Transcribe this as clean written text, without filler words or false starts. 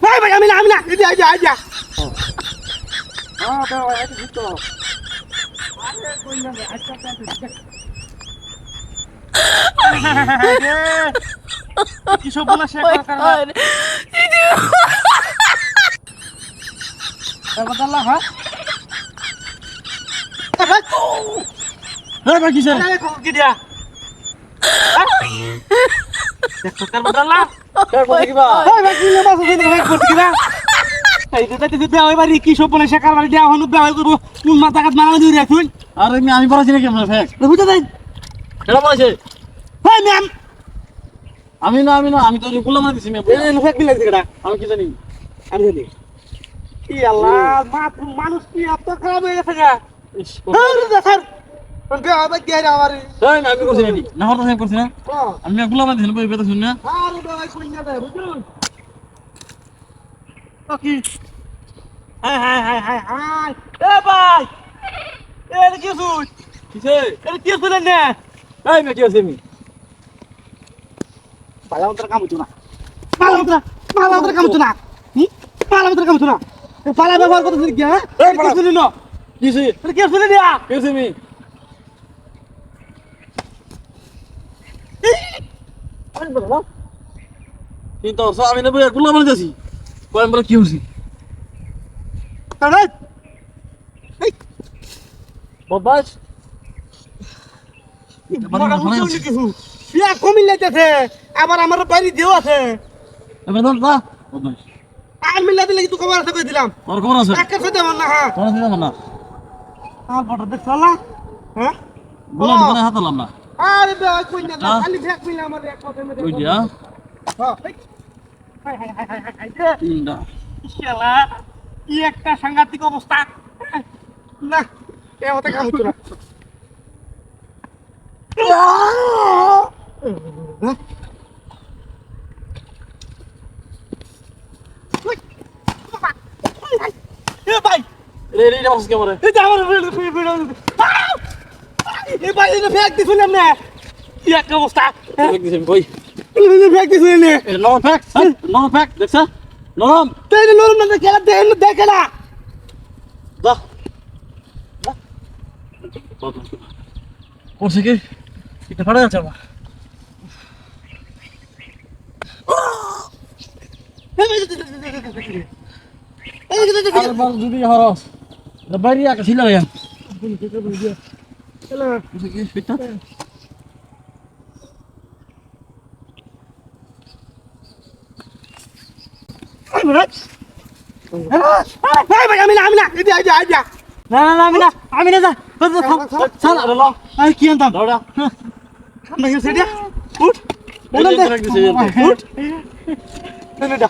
ভাই আমি না এই যা হ্যাঁ ভাই এটা ঠিক তো আরে কই না আচ্ছা কি সব বলা শেখ করার আল্লাহ হ্যাঁ ভাই কি স্যার কি দিয়া দেখো কার বদলা কার বদলা কি ভাই কি লেবা আছে ভাই করতে কি এই দিতে ওই বাড়ি কি সব বলে শেখার বাড়ি দেওয়া হনু বেওয়াই করব কোন মাথা কাট মারা দিই রাখুন আরে আমি বলেছি নাকি আমরা ফেক বুঝতে দেন কেডা বলেছে হ্যাঁ ম্যাম আমি না আমি তো গোলাম দিছি ম্যাম এই ফেক বিল লাগছে কেডা আমি কি জানি আমি জানি কি আল্লাহ মানুষ কি এত খারাপ হয়ে গেছে গা আরে স্যার বে আবার কে আবার এই আমি করছি নাকি না হতো আমি করছি না আমি গোলাম দিছি বই বেতা শুন না আরে ভাই কই না দে বুঝুন কি হাই এ ভাই এর কি সুই কিসে এর কি সুই না এই মে কি আছে মি পালাউতর কাম হতো না পালাউতর কাম হতো না পালাউতর কাম হতো না পালা ব্যবহার করতে কি হ্যাঁ এই কি শুনি না কিসে এর কি শুনি না কিসে মি আরে বাবা কিন্তু আমি না বই গোলাম দিছি কই আমরা কি হইছি আরে এই বাবাস বিয়া কমি লাইতেছে আবার আমার বাড়ি দেও আছে এবার দল না বাবাস আর মিলা দিলে তুই খবর আছে কই দিলাম তোর খবর আছে একটা সাথে না হ্যাঁ তোর সাথে না আর বড় দেখ চলা হ্যাঁ গোলাম করে হাতালাম না আরে ভাই কই না খালি ফেক মিলা আমার এক কথা মে কই দিয়া হ্যাঁ হাই ইন্দা শালা কি একটা সাংঘাতিক অবস্থা না এ হতে কাম হতো না এ ভাই রে মাস কে মরে এই আমার এ ভাই এটা ফেক দিছিলাম না কি একটা অবস্থা ফেক দিছেন কই ফেক দিছিলেন না নরম ফেক দেখছ নরম তাই নরম না খেলা দেখে না বাহ করছে কি এটা ফাড়া যাচ্ছে আমার আবার যদি হরস বাইরে আকা ছিল ইয়ান চলো কি ফিটা আমি না যা চল আরে কি আনতাম দাঁড়া সামনে গেছে দিয়া উঠ বলেন দে উঠ এটা